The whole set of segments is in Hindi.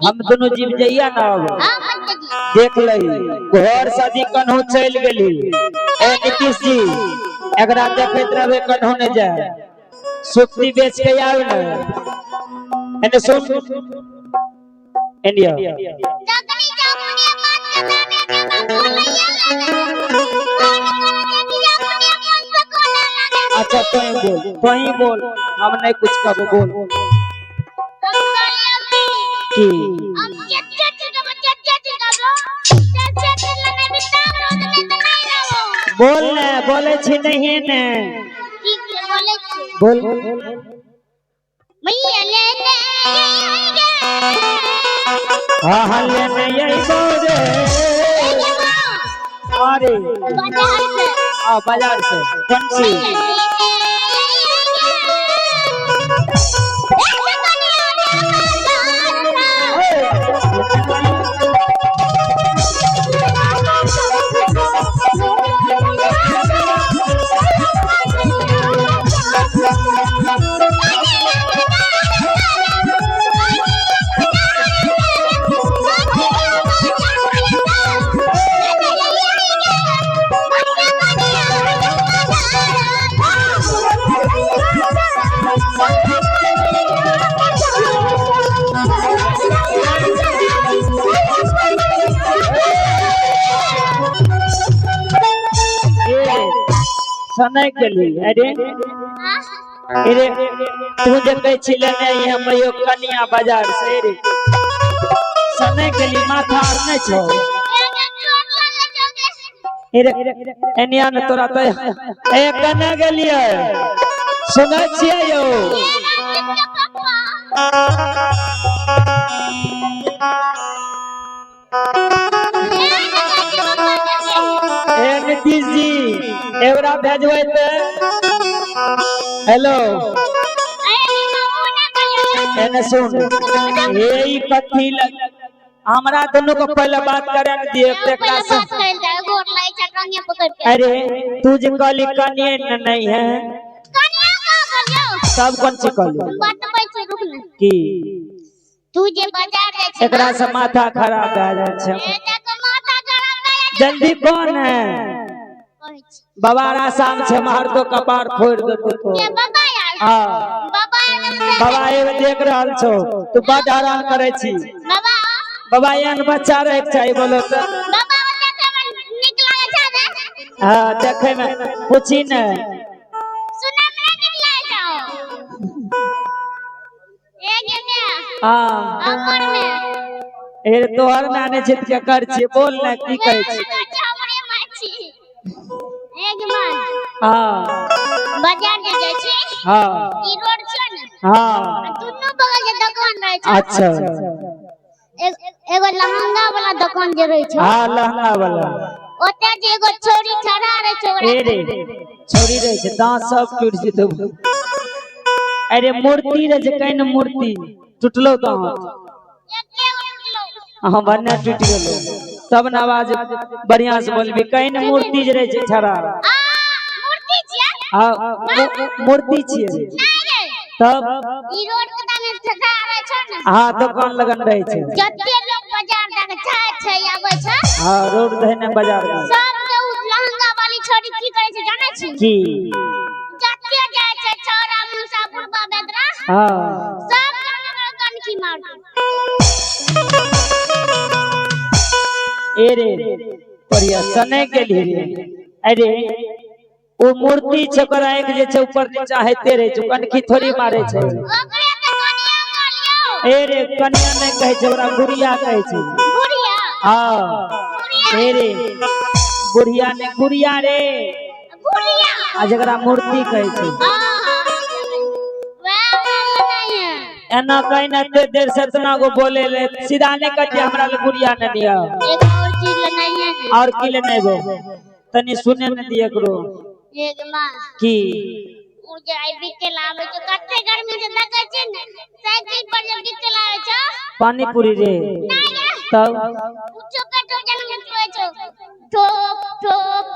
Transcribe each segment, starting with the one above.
हम दोनों जीव जइया ना देख लई घर शादी कन्हू चल गेली ए नीतीश जी एकरा देखत रहबे कन्हू ने जाए सुक्ति बेच के आवे ना एने सुन इंडिया अच्छा तो ही बोल हम नहीं कुछ कब बोल की बोल ने बोले छी नहीं ने बोल हाँ हाँ लेने यही बोले अरे बाजार से कौन सी समय के लिए अरे अरे तू जब कह छिले नहीं हम यो कन्या बाजार से रे समय के लिए माथा नहीं छो अरे एनिया ने तोरा तो ए कन्या के लिए सुनै छियै यो ए नीतीश जी एवरा भेजबै ते हेलो एने सुन यही कथी हमरा दोनों को पहले बात करे न दिए एकरा से अरे तू जे कहली कन्या नहीं है सब कौन सी कहली की तू जे बाजार जाय छै एकरा से माथा खराब भ जाय छै जल्दी कौन है बाबा आसाम से मार तो कपार फोड़ देतो तो हां बाबा ए देख रहल छो तू बड़ हैरान करे छी बाबा एहन बच्चा रहे चाहिए बोलो तो बाबा देखे में निक लागे छै ना हां देखे में पूछी न सुने में निक लागे छौ ए गेने हां हमर में ए तोहर नाने छित के कर छी बोल ना की कहै छी हमरे माय छी एक मान हां बाजार जे जाय छी हां ई रोड छै न हां दुनु बगल के दुकान रहे छै अच्छा एगो लहंगा वाला दुकान जे रहे छै हां लहंगा वाला ओते जे एगो छोरी खड़ा रहे छै ए रे छोरी रहे छै दांत सब टूट जेतो अरे मूर्ति रे जे कहीं मूर्ति टूटलो दांत हां बन्ना टूट गेलो तब न आवाज बढ़िया से बोलबी कहीं मूर्ति जे रहे छै छड़ा मूर्ति छियै हां मूर्ति छियै तब ई रोड के दाने ठठा रहे छै न हां दुकान लगन रहे छै जत्ते लोग बाजार जाके जाय छै आबै छै हां रोड धने बाजार में सब के उ लहंगा वाली छोरी की करे छै जाने छी की जत्ते जाय छै छौरा मुसाफिर बेदरा हां सब के कनखी मार ए रे बढ़िया सने के लिए अरे वो मूर्ति छकरा एक जे छै ऊपर नीचा हेते रहे छै कनखी थोड़ी मारे छै ओकरे त कनिया मारियो ए रे कनिया नहीं कहे छै ओकरा गुड़िया कहे छै बुढ़िया हां ए रे बुढ़िया ने गुड़िया रे बुढ़िया आ जकरा मूर्ति कहे छै एना कहीं ना ते देर से इतना को बोले ले सीधा नहीं कटे हमरा ले बुढ़िया न दिया एक और चीज लेना है ना और की ले नहीं वो तनी सुने न दिए करो एक मां की उनके आई बिके लावे जो कट्टे गर्मी से दगे छे ने साइकिल पर जब बिके लावे छ पानी पूरी रे तब पूछो पेट्रोल जन में पड़े छ ठोक ठोक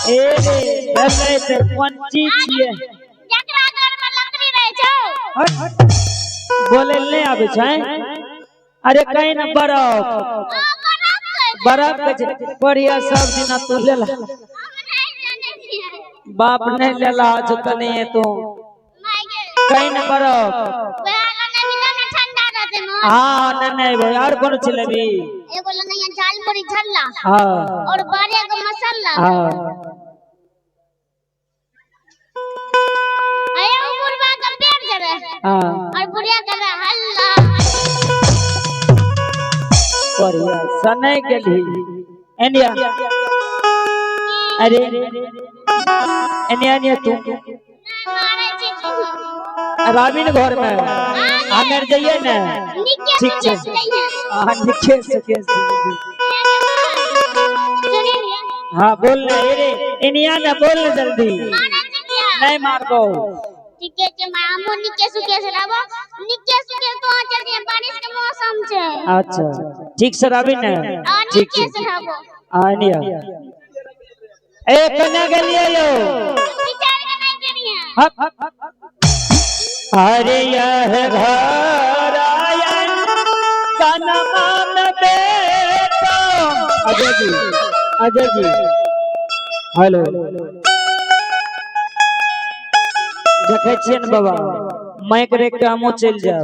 ए रे भले से कौन चीज छिए जकरा घर में लकड़ी रहे छ बोले ले आवे छै अरे कहीं न बर्फ बर्फ के बढ़िया सब दिन तू ले ला बाप नहीं ले ला जो तने तो कहीं न बर्फ हाँ नहीं भाई और कौन चलेबी एगो नहीं झाल मुड़ी झल्ला हाँ और बारे का मसाला हाँ आया बुढ़वा का पेट जरे हाँ और बुढ़िया कर हल्ला बढ़िया सने के लिए इंडिया अरे इंडिया तू मारे छी रामीन घर में हमें जाइए ना ठीक है हाँ निके से हाँ बोल रहे रे इंडिया ना बोल जल्दी नहीं मार दो ठीक है जे मामू निके सुके से लाबो निके सुके तो चल दिए बारिश के मौसम छे अच्छा ठीक से राबी ना ठीक निके से लाबो इंडिया ए कन्या के लिए यो विचार के नहीं करिए अरे यह घर आया कनमा में बेटा अजय जी हेलो देखे छिए न बाबा माइक रेख के हमो चल जाओ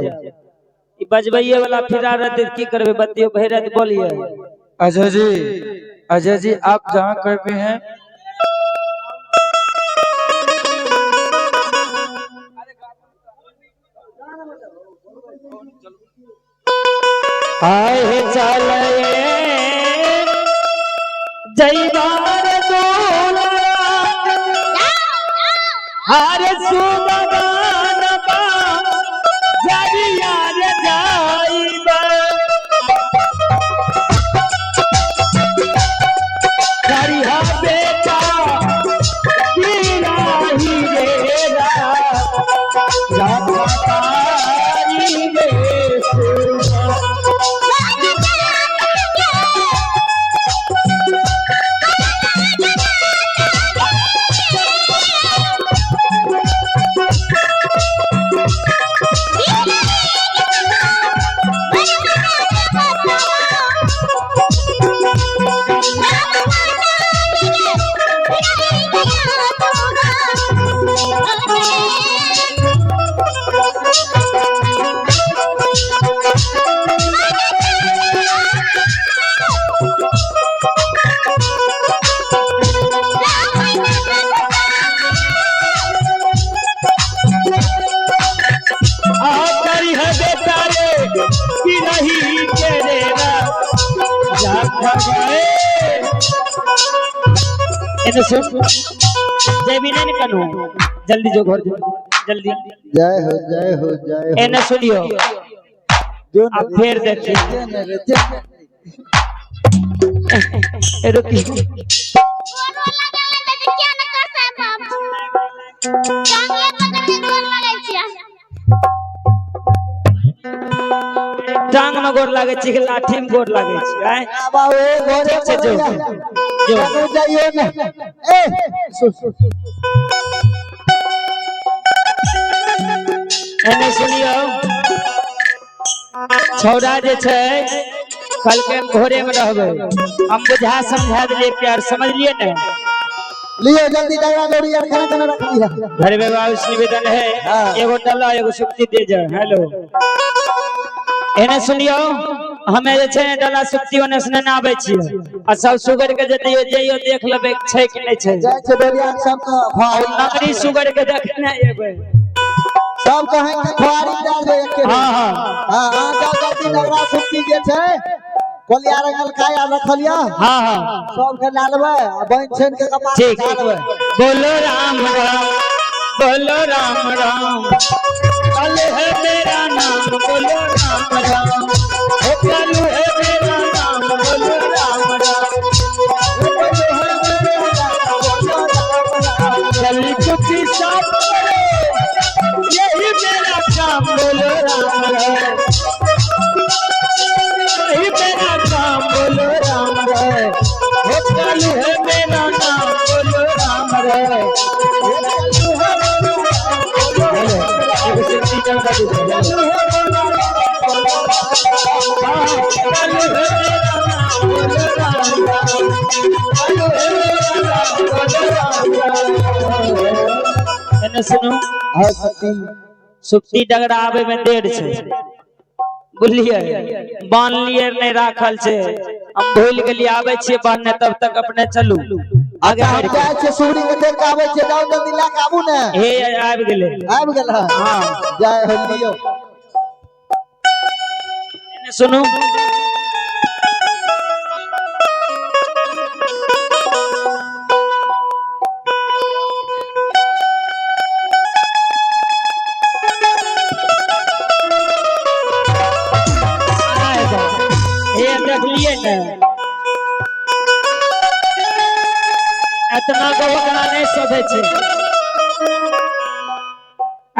ई बजबैये वाला फिरा रहते की करबे बतियो भैरत बोलिए अजय जी आप जहाँ कर भी हैं आए चले जयबार दोला हर सुबगान बा जरिया रे जाइबा करिहा बेटा गिराही रे राधाकारी रे सुबा जय भी नहीं करो जल्दी जो घर जल्दी जय हो ए न सुनियो अब फिर देखिए रुकी टांग में गोर लागे छी लाठी में गोर लागे छी आय बाबू घरे से जो जो जाइए ना ए एने सुनियो छौड़ा जे छै कल के घोरे में रहबे हम बुझा समझा दिए प्यार समझ लिए ना लियो जल्दी दौड़ा दौड़ी यार खाना खाना रख लिया घर में बाबू निवेदन है एगो डला एगो सुक्ति दे जा हेलो एने सुनियो हमें जे छै डला सुक्ति ओने से ना आबै छी आ सब सुगर के जतियो जइयो देख लेबे छै कि नहीं छै जय छै डोरिया सब का नगरी सुगर के देखने एबे सब कहे के खुआरी डाल दे एक हां हां हां हां जाओ जल्दी डगरा सुक्ति जे छै कोलिया रंगल खाया रखलिया हां हां सब के डालबे आ बहन छन के कपार ठीक डालबे बोलो राम राम बोलो राम राम, कल है मेरा नाम बोलो राम राम, ओ कल है मेरा नाम बोलो राम राम, कल चुपी साफ करो यही मेरा काम बोलो राम राम, यही मेरा काम बोलो राम राम, ओ कल है मेरा नाम बोलो राम राम, सुनो सुप्ती डगरा आवे में देर छे बुझलिए बांध लिए नहीं राखल छे हम भूल गेलिए आवे छे बांधने तब तक अपने चलू आगे हम जाय छे सूरी के देख के आवे छे जाओ जल्दी ला के आबू ने हे आबि गेले हां जय हो लियो सुनो देखलिए न इतना को बकरा नहीं सोधे छे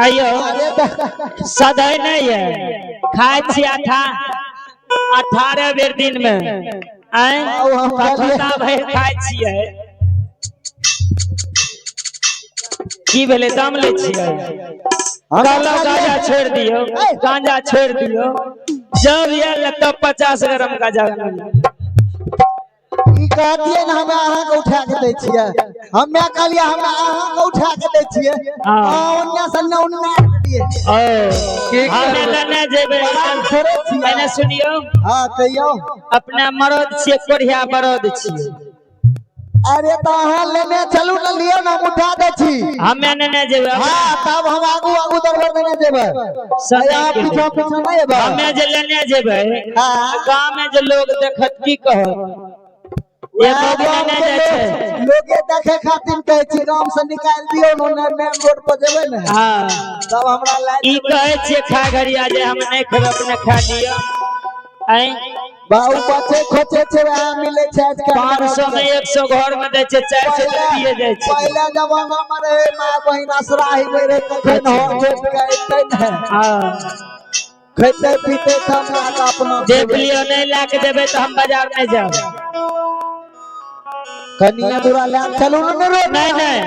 आयो सदै नहीं है खाए छी 18 बेर दिन में आए कखता भर खाए छिए की भेले दाम ले छिए कहलो गांजा छोड़ दियो गांजा छोड़ दियो जब ये तब 50 ग्राम गांजा ई कहतिए न हमें आहा के उठा के दै छिए हमें कहलिए हमें आहा के उठा के दै छिए ओन्ने सन्ने उन्ने दिए हमें लेने जेबे मैंने सुनियो हां कहियो अपना मरद से कोढ़िया बरद छी अरे तो अहाँ लेने चलू न लियो न उठा दे छी हमें लेने जेबे हां तब हम आगू आगू दरबार देने जेबे सया पीछे पीछे नहीं जेबे हमें जे लेने जेबे गांव में जे लोग देखत की कहो लोग देखे खातिर कहे छी गांव से निकाल दियो न मेन रोड पर जेबे न हां तब हमरा लाइन ई कहे छी खा घरिया जे हम नहीं खेब अपने खा लियो आई बाऊ बचे खोचे छे आ मिले छे आज के 500 में 100 घर में दे छे 400 दिए जाय छे पहला जमाना में रे मां बहिन असराही में रे कखन हो जेत गए न हां खैते पीते हम अपना देख लियो नहीं लाके देबे तो हम बाजार में जाब कनिया दूरा ला चलू न रे नहीं नहीं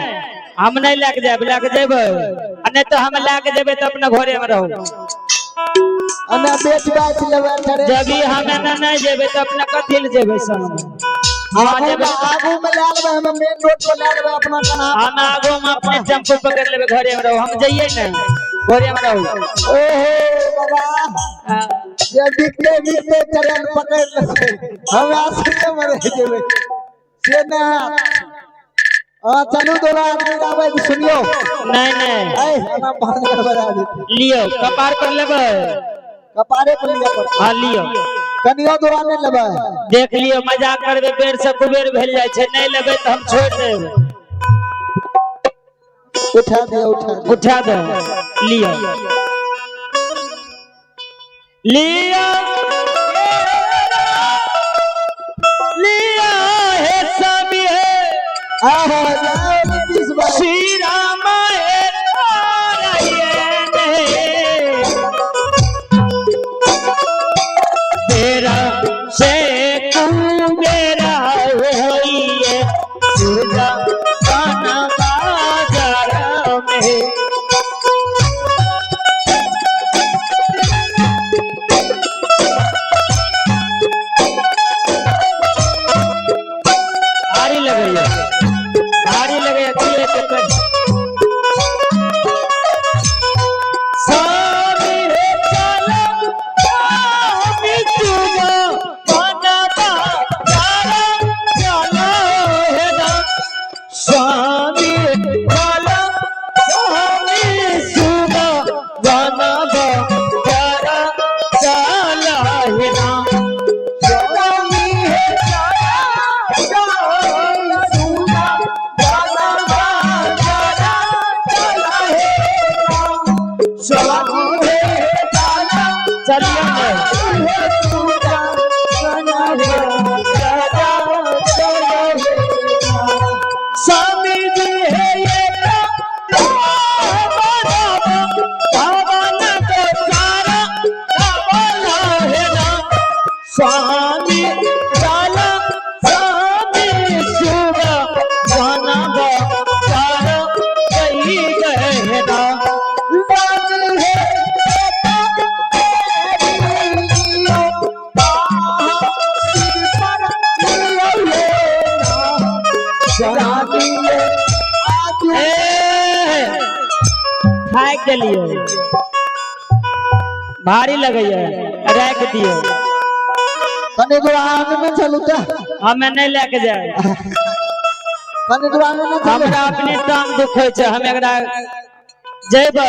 हम नहीं लाके जाब लाके जेबे नहीं तो हम लाके जेबे तो अपना घरे में रहू अने बेच बाच लेबे करे जब हम नहीं जेबे तो अपना कथि ले जेबे सब हां जेबे आगू में ले लेबे हम मेन रोड पर ले लेबे अपना कना हम आगू में अपने टेम्पो पकड़ लेबे घरे में रहू हम जाइए न घरे में रहू ओहो बाबा ये बिकते बिकते चरण पकड़ ले हम आसे में रह जेबे से ना चलू दोला आवे सुनियो नहीं नहीं ए हम बाहर करबा दे लियो कपार पर लेबे कपारे पर लियो हां लियो कनियो दोला नहीं लेबे देख लियो मजाक करबे बेर से कुबेर भेल जाय छे नहीं लेबे तो हम छोड़ देब उठा दे लियो लियो लियो हे सभी है श्री राम तेरा से कुबेरा होइए दुर्गा गाना बाजार में भारी लगे अच्छी है थाक गेलिए भारी लगैया रख दियो कने दूर आने में चलू त हमें नहीं लेके जाए कने दूर आने में चलू हमरा अपने टांग दुखे छे हम एकरा जेबै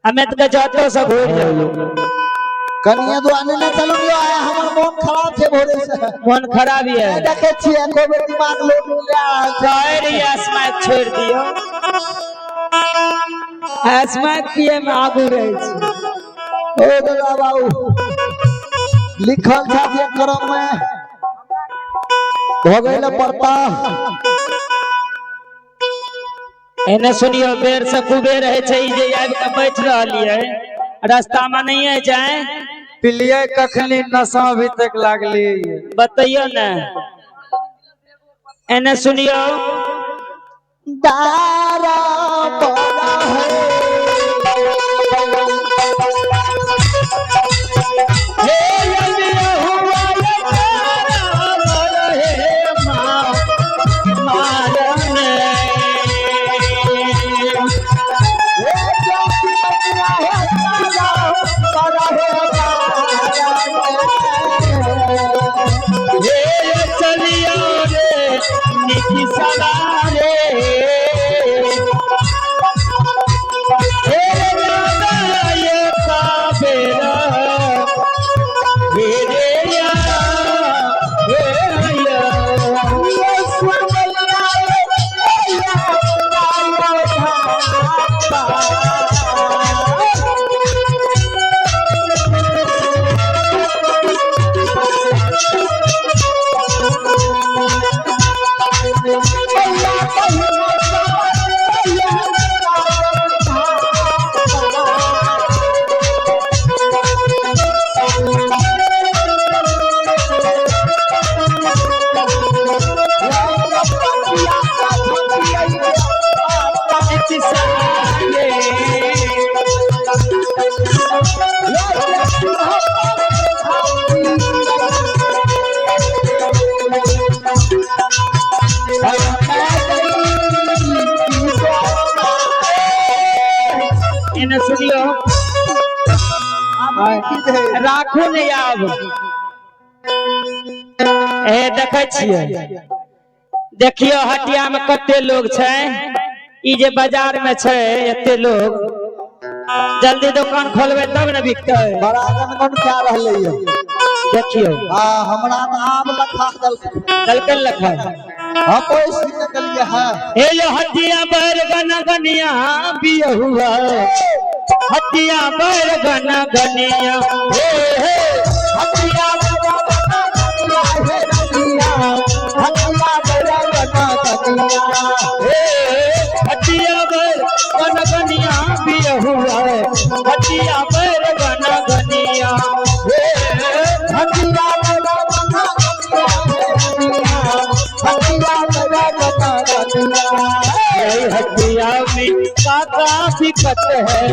हमें तो जातो से घूर जाओ कनिया दूर आने में चलू यो आया हमर मन खराब छे भोरे से मन खराब है देखे छिए कोबे दिमाग लोग ले जाएर स्मैक छोड़ दियो स्मैक पिए में आगू रहे छी ओ दादा बाबू लिखल था जे करम में भगैले पड़ता एने सुनियो बेर से कुबेर है छै जे आबि के बैठ रहलिए रास्ता में नहीं है जाए पिलिए कखनी नशा भी तक लागली बताइयो ना एने सुनियो दारा बड़ा है हे अलिया हुआ ये तारा बड़ा है मां मारने चलिया रे निकी सवारे हे राजा ये काबेरा हे रे या हे या ये सुमलिया रे या एने सुनियो राखू नहीं आब ए देखे छिए देखियो हटिया में कते लोग छै ई जे बाजार में छै एते लोग जल्दी दुकान खोलबे तब न बिकते बड़ा गनगन क्या रहले ये देखियो हां हमरा में आम लखा दलकन लखा हम कोई सीने के लिए है ए यो हटिया बर गनगनिया बिया हुआ हटिया बर गनगनिया हे हे हटिया बड़ा गनगनिया हे रतिया हटिया बड़ा गनगनिया हे हटिया बर गनगनिया बिया हुआ हटिया बर गनगनिया हे हटिया बड़ा गनगनिया हे रतिया हटिया बड़ा गनगनिया यही हटिया में काका दिक्कत है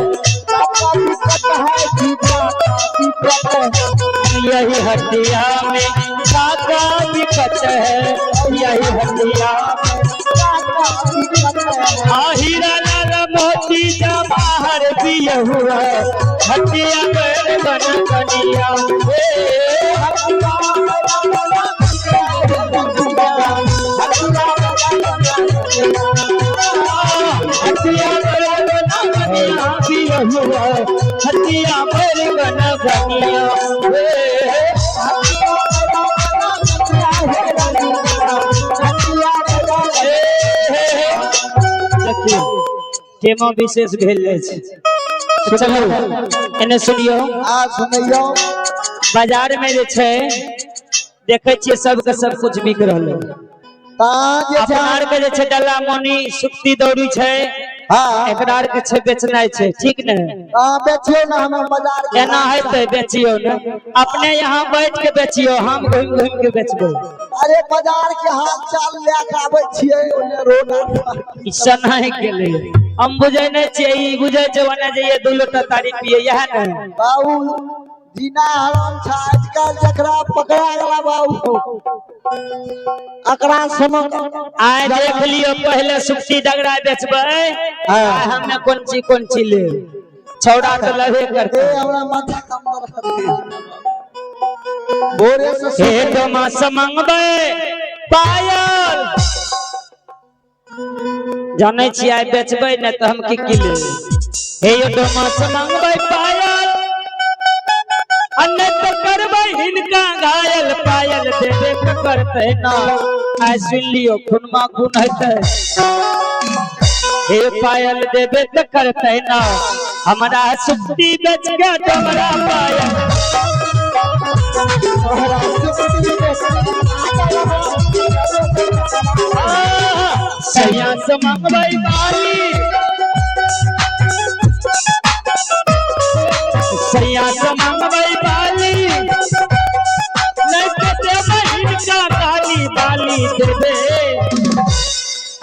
काका दिक्कत है जीता दिक्कत है यही हटिया में काका दिक्कत है यही हटिया हीरा लाल मोती जवाहर पिया हुआ हटिया पर गनगनिया हटिया पर गनगनिया पिया हुआ हटिया पर गनगनिया केमा विशेष भेल छै चलो एने सुनियो आ सुनियो बाजार में जे छै देखे छिए सबके सब कुछ बिक रहल ता जे अपना आर के जे छै डल्ला मोनी सुक्ति दौड़ी छै हां एकरा आर के छै बेचनाइ छै ठीक ने बेचियो ना हमें बाजार के एना हेतै बेचियो ने अपने यहाँ बैठ के बेचियो हम घूम घूम के बेचबै अरे बाजार के हाथ चाल ले के आबै छियै ओने रोड ई सनाइ गेलै हम बुझै नै छियै ई बुझै छै ओने जे ये दू लोटा तारी पिए यह ने बाबू जीना हराम छ आजकल जकरा पकड़ा गेला बाबू अकरा समझ आइ देख लियो पहले सुक्ति डगरा बेचबै हमने कौन ची ले छौड़ा तो लवे करते हमरा माथा कम बोरे से हे डोमास मंगबे पायल जाने छी आइ बेचबै न त हम की ले हे यो डोमास मंगबे पायल अन्य तो करबै हिनका घायल पायल देबे के करते ना आइ सुन लियो खुनमा गुन हेतै हे पायल देबे त करते ना हमरा सुक्ति बेच के डोमरा पायल सैया से मंगबै बाली सैया से मंगबै बाली नहीं तो देबै हिनका बाली बाली देबे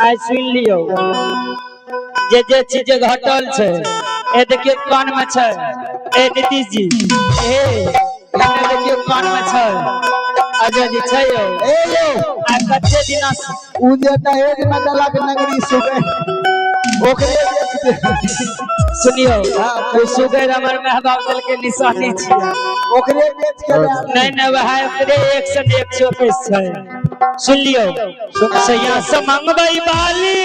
आइ सुन लियो जे चीज घटल छै ए देखियो कान में छै ए नीतीश जी ए देखियो कान में छै अजय जी छै यो ए यो आ कते दिना से उ जे दहेज में देलक नगरी सुबह ओकरे बेच दे सुनियो वो सुगर हमर माय बाप दल के निशानी छै ओकरे बेच के नहीं नहीं वह ओकरे 121 छै सुन लियो सैया से मंगबै बाली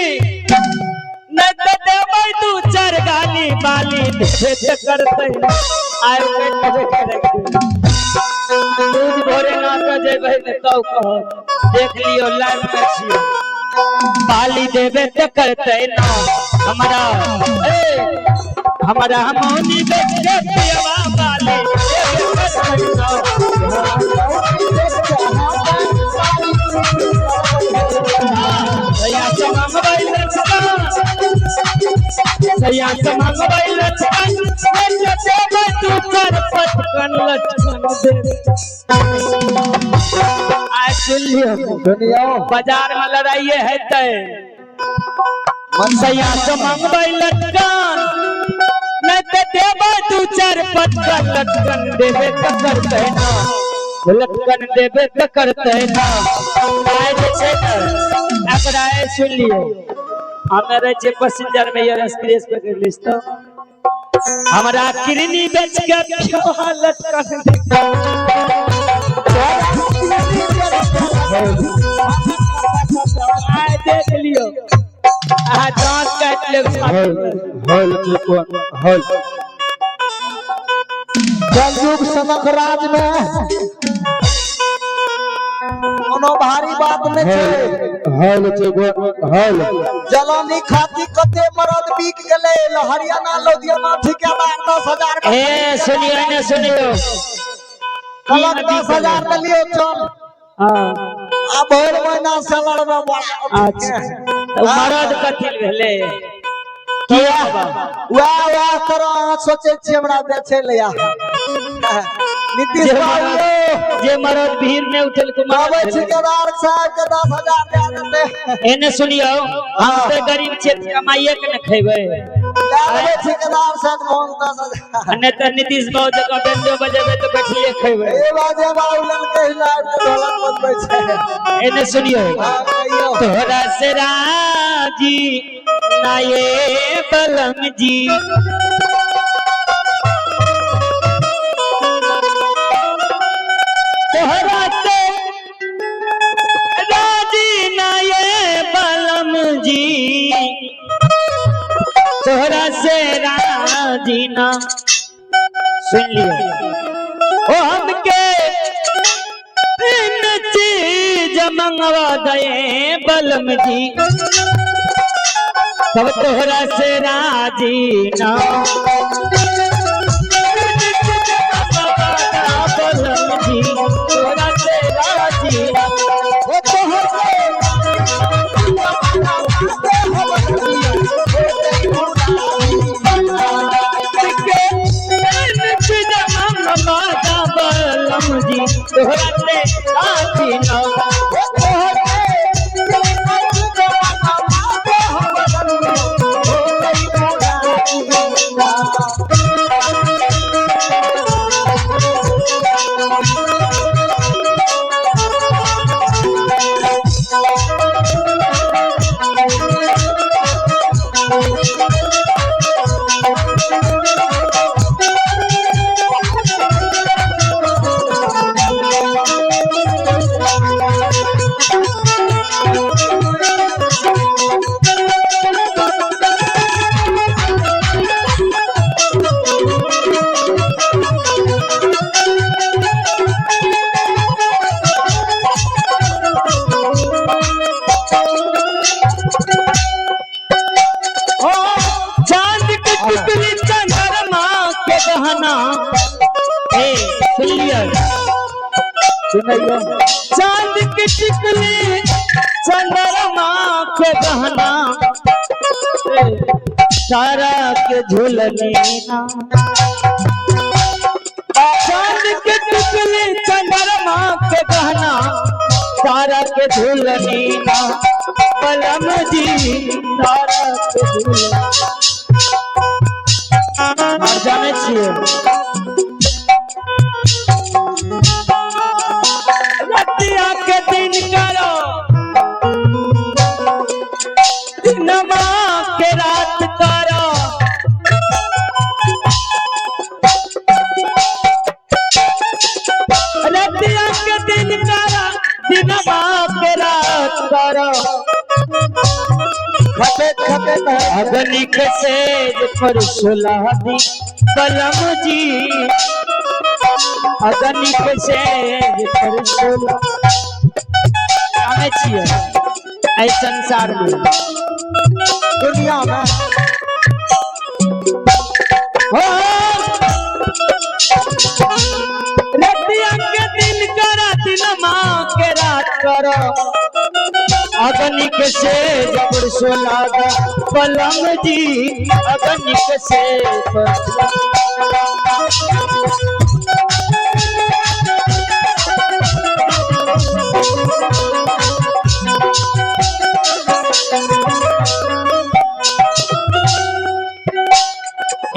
नहीं तो देबै तू चार गाली बाली देबे त करतै आइ के करे दूध भोरे ना के जेबै त तौ कह देख लियो लाइव में छियै बाली देबे त करतै ना हमारा हमनी बेच के पियवा बाली देबे त सैया से मंगबै लचका सैया से मंगबै लचका देबे तू कर पटकन लचकन दे आज सुन लियो बाजार में लड़ाइए हेतै सैया से मंगबै लचकन नहीं तो देबे तू चार पटकन लचकन देबे त करतै ना लटकन देबे त करते ना आइ जे छै न एकरा सुन लियो हमे रहे छै पैसेंजर में ये एक्सप्रेस पे कर लिस्ट हमरा किरनी बेच के पियो लटकन आइ देख लियो आ दांत काट ले हल कलयुग समक राज में कोनो भारी बात नहीं छै हल जलानी खाती कते मरद बिक गेले हरियाणा लुधियाना ठेकेदार 10,000 ए सुनियो ने सुनियो कलक 10,000 के लिए चल हां अब हर महीना से लड़बे बड़ा अच्छा तो मरद कथि भेले वाह करो सोचे छी हमरा बेचे लिया नीतीश बाबू जे मरद भीड़ में उठल कुमार ठेकेदार साहब के 10,000 दे देते एने सुनियो हम ते गरीब क्षेत्र कमाइए के न खैबे लागे ठेकेदार साहब कौन 10,000 ने त नीतीश बाबू जका बेंजो बजेबे त बैठिए खैबे ए बाजे बाउलन के हिलाब के ढोलक बजबै छै एने सुनियो कहियो तोरा से राजी ना ये बलम जी तोरा से राजी ना ये बलम जी तोरा से राजी ना सुन लियो ओ हमके तीन चीज मंगवा दे बलम जी तब तोहरा से राजी ना बलम जी तोहरा से राजी ना ओ बलम जी तोहरा से राजी ना सुनैया चांद की टिकली चंद्रमा के गहना तारा के झूलनी ना चांद के टिकली चंद्रमा के गहना तारा के झूलनी ना बलम जी तारा के झूलनी और जाने छिए रतिया के दिन करो दिनमा के रात करो रतिया के दिन करो दिनमा के रात करो अग्नि के सेज पर सुलादी बलम जी अग्नि के सेज पर सुला जाने छिए ऐ संसार में दुनिया में हो रतिया के दिन करा दिनमा के रात करो अग्नि के सेज पर सुलादा बलम जी अग्नि के सेज पर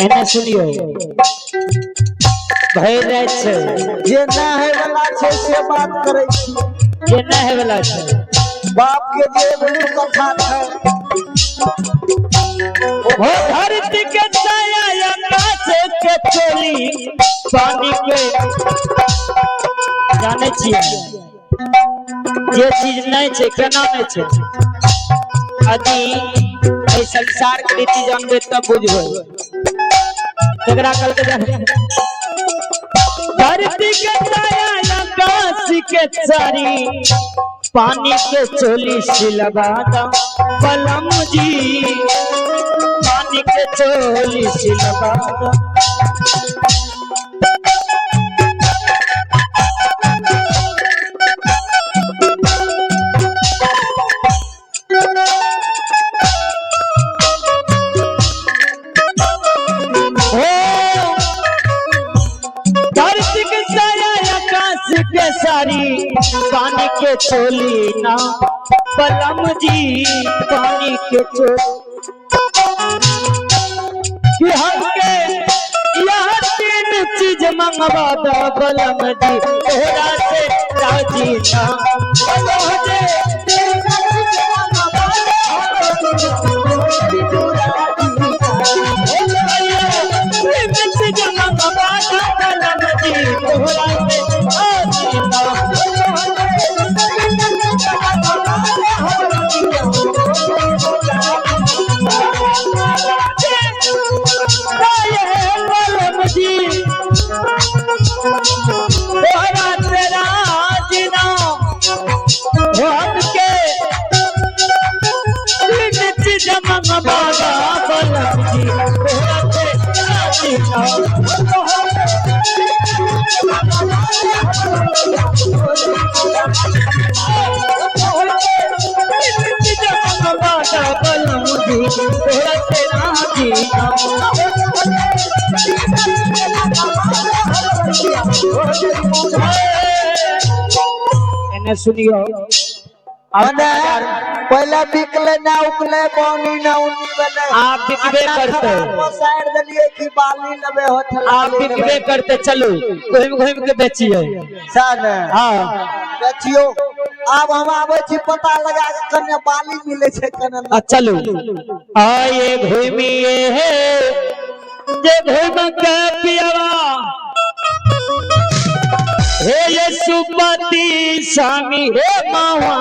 एने सुनियो भय जाय छै जे ना है वाला छै से बात करे छी जे ना है वाला छै बाप के जे बोलू कथा है हो धरती के छाया आकाश के चोली पानी के जाने छिए ये चीज नहीं छै केना नहीं छै अदी ऐ संसार के रीति जानबे तब बुझबे एकरा कल के जाने धरती के छाया आकाश के चारी पानी के चोली सिलवादा बलम जी पानी के चोली सिलवादा के सारी पानी के चोली ना बलम जी पानी के चोली हमके यह तीन चीज मंगवा दो बलम जी तोरा से राजी ना सुनियो पहले बिकले ना उकले पानी ना उन्नी बने आप बिकबे करते साइड दलिए की बाली लबे होत आप बिकबे करते चलो घूम घूम के बेचिए सन हां बेचियो अब हम आवे छी पता लगा के कने बाली मिले छे कने चलो आए घूमिए जे घूम के पियवा हे यशुपति स्वामी हे मावा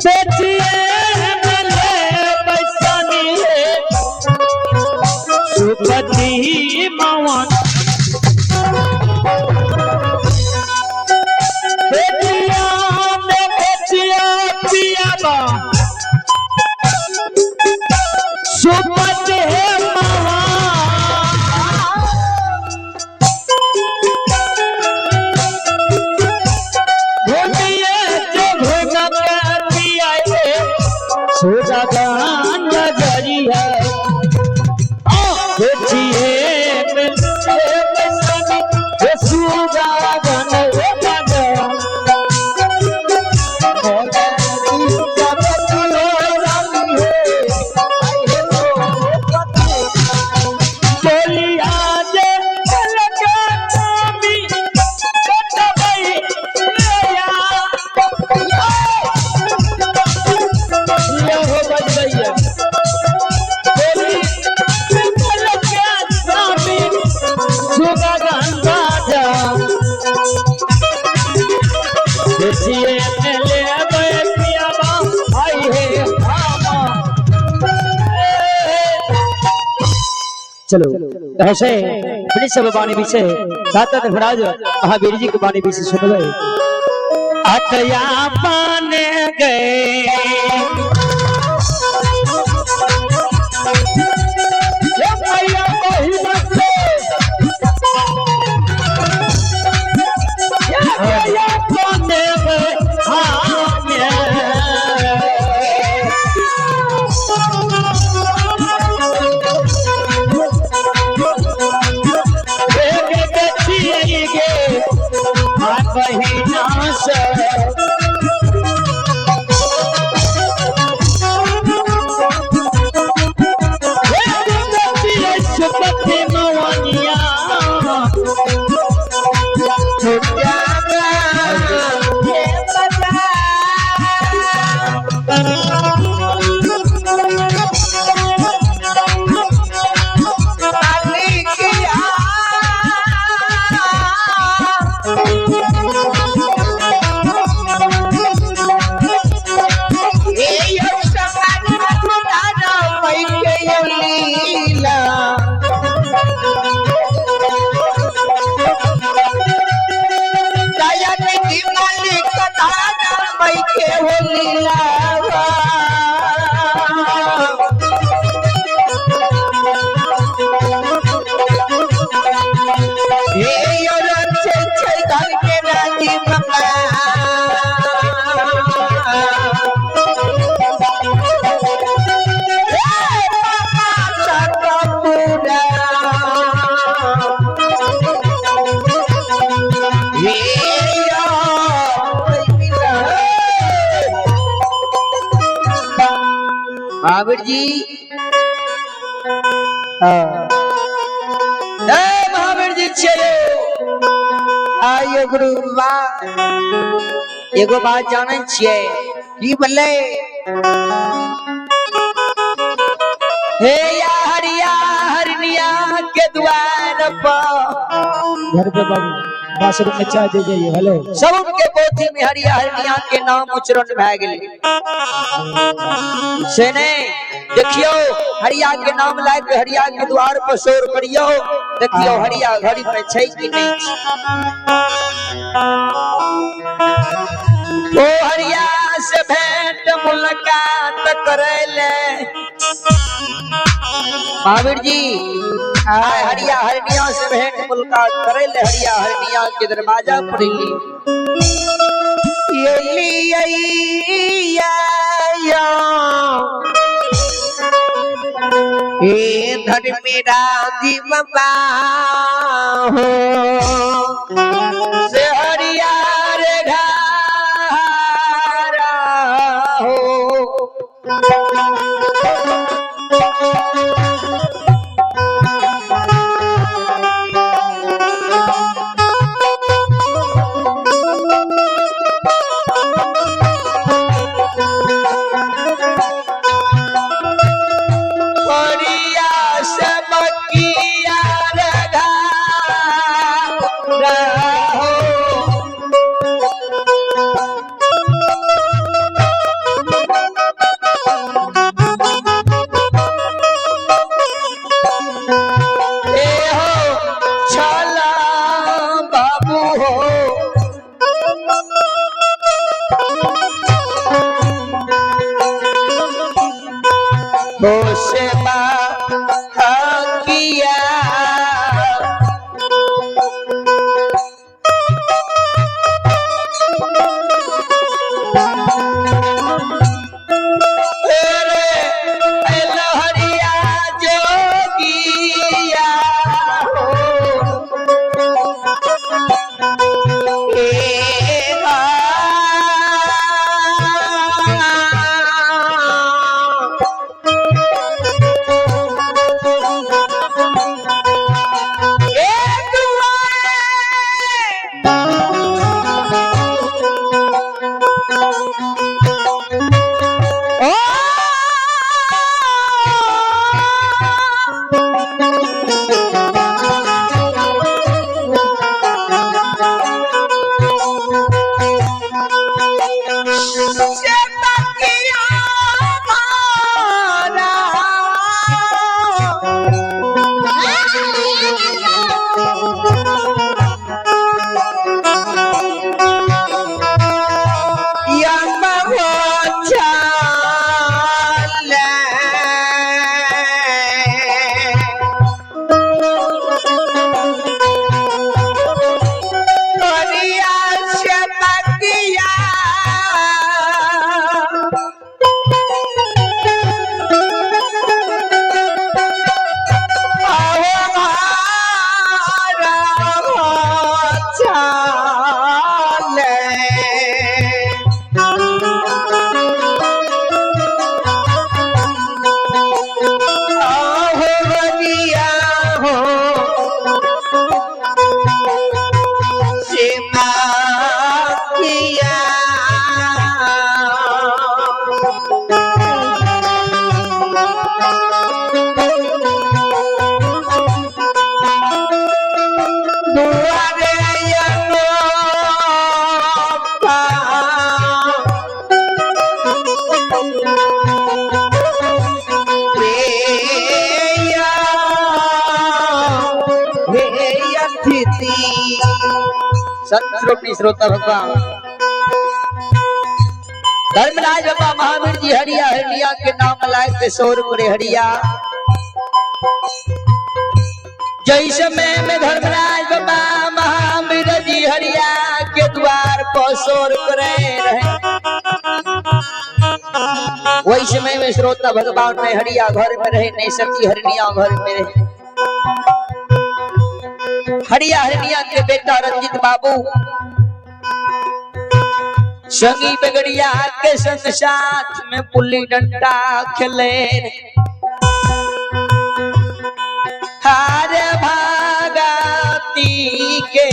बेचिए मिले पैसानी सुपति मावा बेचिया में बेचिया पियाबा सुपति हे ऐसे अपनी सब वाणी विषय दाता धर्मराज महावीर जी की वाणी विषय सुन गए। अतया पान गए महावीर जी महावीर जी आइयो गुरु एगो बात जाने छिए की बोले हे या हरिया हरनिया के द्वार पर घर पे बाबू बासुर में चाय दे जाइए। हेलो सब उनके पोथी में हरिया हरनिया के नाम उच्चारण भए गेल से ने देखियो हरिया के नाम लाए के हरिया के द्वार पर शोर करियो देखियो हरिया घड़ी में छै कि नहीं ओ हरिया से भेंट मुलाकात करेले महावीर जी हरिया हरनिया से भेंट मुलाकात करेले हरिया हरनिया के दरवाजा पर हे धर्मेरा दीवा हो से हरिया रे घारा हो हो सत्य श्रोता भगवान धर्मराज बाबा महावीर जी हरिया हरिया के नाम लाए थे 100 रुपये हरिया। जय समय में धर्मराज बाबा महावीर जी हरिया के द्वार पर 100 रुपये रहे। वही समय में श्रोता भगवान में हरिया घर में रहे, नहीं सती हरिया घर में रहे। हरिया हरिया के बेटा रंजित बाबू संगी बगड़िया के संग साथ में पुल्ली डंडा खेले। हार भागती के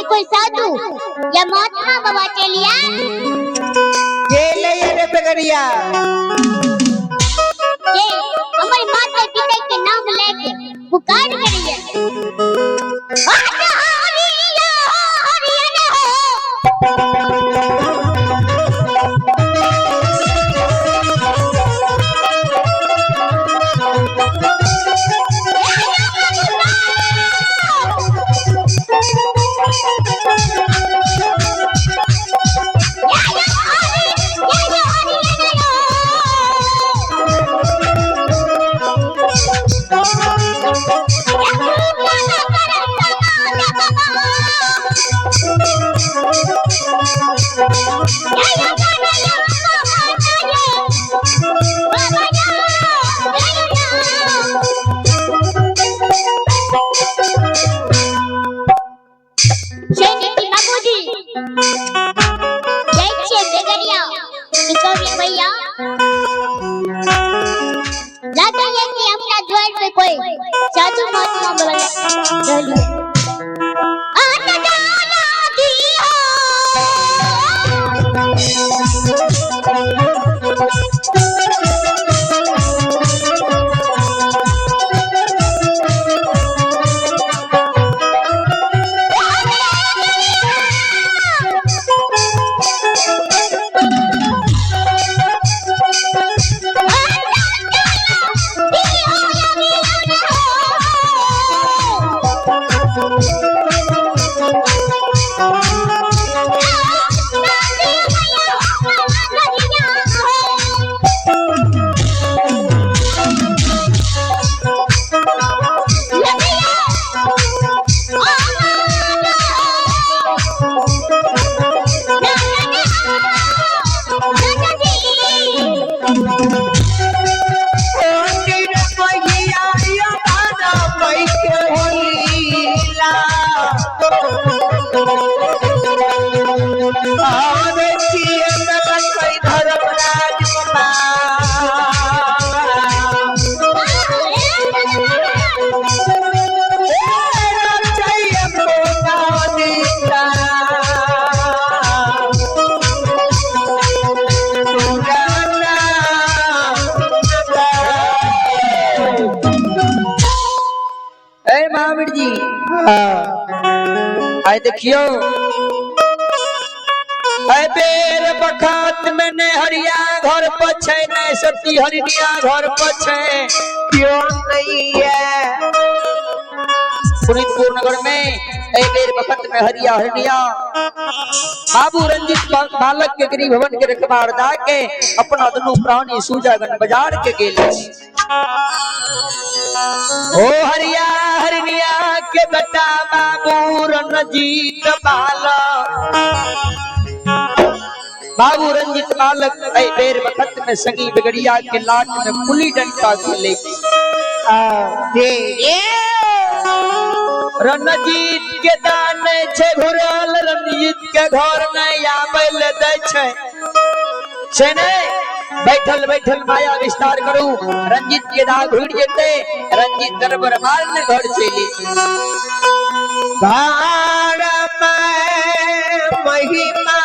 कोई साधु या महात्मा बाबा चलिया बगड़िया ये हमारे माता पिता के नाम लेके पुकार करिए। कोई साधु महात्मा बोला देखियो ऐ बेर बखत में ने हरिया घर पछे ने सती हरिया घर पछे क्यों नहीं है पुनितपुर नगर में ऐ बेर बखत में हरिया हरिया बाबू रंजित बालक के गरीब भवन के रखबार जाके अपना दोनों प्राणी सूजागन बाजार के गेले ओ हरिया हरिया के बेटा बाबू रंजीत बाबू रंजित बालक ऐ बेर बखत में संगी बिगड़िया के लाट में पुली डंडा खेले रंजीत के दान छे घुरल रंजीत के घर में आबल दे छे छे ने बैठल बैठल माया विस्तार करू रंजीत के दाग घुड़ जेते रंजीत दरबार मारने घर चली बाण में महिमा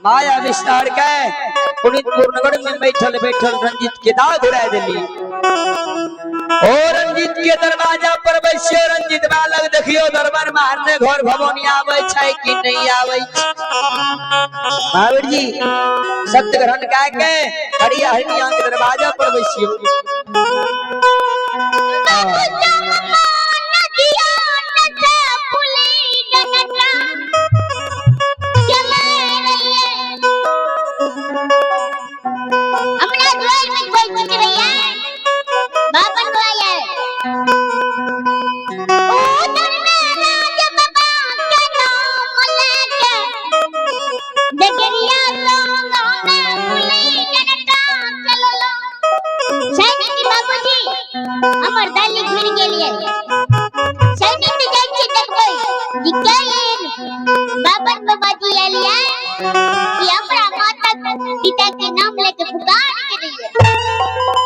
माया विस्तार के पुनीत पूर्णगढ़ में बैठल बैठल रंजीत के दाव घुरा दिली। ओ रंजीत के दरवाजा पर बैसियो रंजीत बालक देखियो दरबार मारने घर भवन आवे छै कि नहीं आवे महावीर जी सत्य ग्रहण का के हरिया हरिया के दरवाजा पर बैसियो पिता के नाम लेके पुकार के रही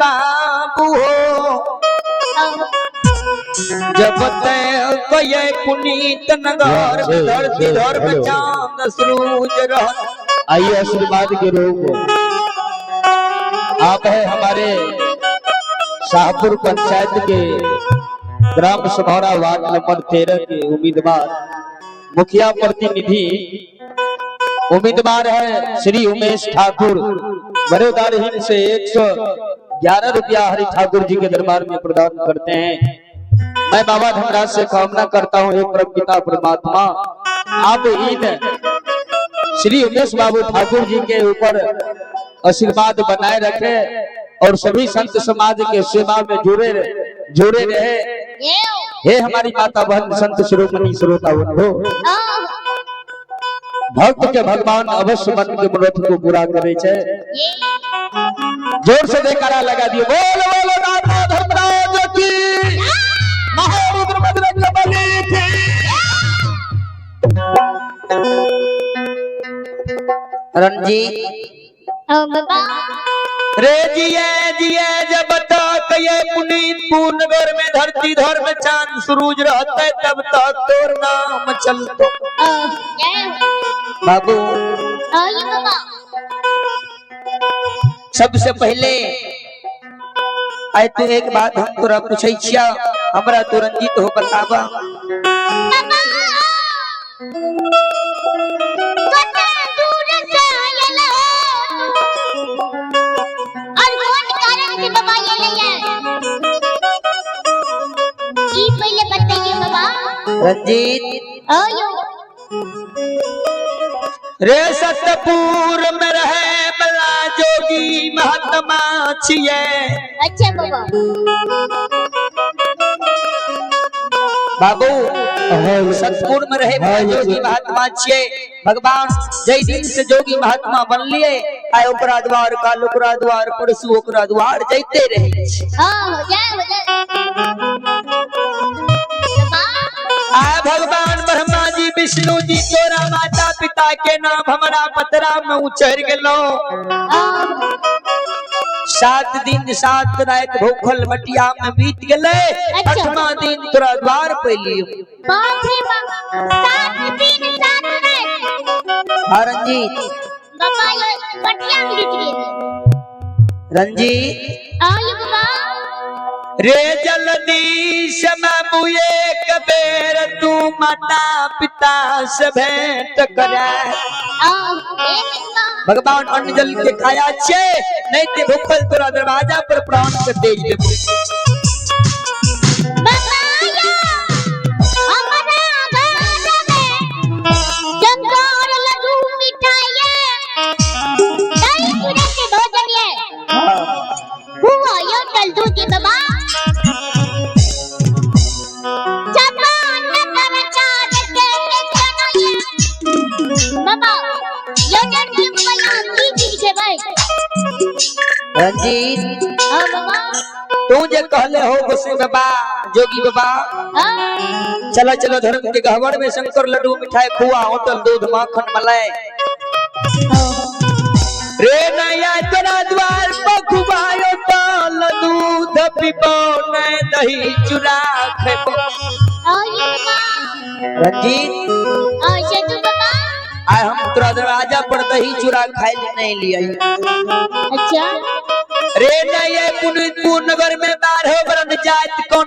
बाबू हो जब तय कये पुनीत नगर में धरती धर्म चांद सूरज रह। आइए आशीर्वाद के रूप आप है हमारे शाहपुर पंचायत के ग्राम सभौरा वार्ड नंबर 13 के उम्मीदवार मुखिया प्रतिनिधि उम्मीदवार है श्री उमेश ठाकुर। बड़ौदारहीन से 111 रुपया हरि ठाकुर जी के दरबार में प्रदान करते हैं। मैं बाबा धनराज से कामना करता हूँ हे परम पिता परमात्मा आप इन श्री उमेश बाबू ठाकुर जी के ऊपर आशीर्वाद बनाए रखे और सभी संत समाज के सेवा में जुड़े रहे। हे हमारी माता बहन संत शिरोमणि श्रोता बंधु भक्त के भगवान अवश्य मन के मनोरथ को पूरा करे छे। जोर से जयकारा लगा दियो बोल बोलो नाथ धर्मराज की महारुद्र बजरंग बली की। रंजीत बाबा रे जिए जब तक ये पुनीत पूर्णगर में धरती धर्म चांद सूरज रहते तब तक तोर नाम चलतो। बाबू बाबा सबसे पहले आए तो एक बात हम तोरा पूछे छिया हमरा तो रंजीत हो बतावा रंजीत रे सतपुर में रहे बला जोगी महात्मा छिए। अच्छा बाबा बाबू सतपुर में रहे बला जोगी महात्मा छिए। भगवान जय दिन से जोगी महात्मा बन लिए आए ओकरा द्वार काल ओकरा द्वार परसु ओकरा द्वार जैते रहे। हां हो जाए आए भगवान ब्रह्मा जी विष्णु जी तोरा माता पिता के नाम हमारा पतरा में उचर गेलो। 7 दिन 7 रात भूखल मटिया में बीत गेले। 8वां दिन तोरा द्वार पे लियो। बाप रे बाप 7 दिन 7 रात रंजीत बाबा ये मटिया में बीत गई। रंजीत आयो बाबा रे जल्दी समय बुए कबेर तू माता पिता से भेंट करे। भगवान अन्न जल के खाया छे नहीं ते भूखल तोरा दरवाजा पर प्राण के तेज देबो। रंजीत तू जे कहले हो गोसे बाबा जोगी बाबा चलो चलो धर्म के गहवर में शंकर लड्डू मिठाई खुआ होटल दूध माखन मलाई रे नया तोरा द्वार पर खुबायो तल दूध पीबो नहीं दही चूड़ा खेबो। रंजीत आए हम तोरा दरवाजा पर दही चूड़ा खाए ले नहीं लिया। अच्छा रे नये पुनीत पूर्णगर में 12 वर्ण जात कौन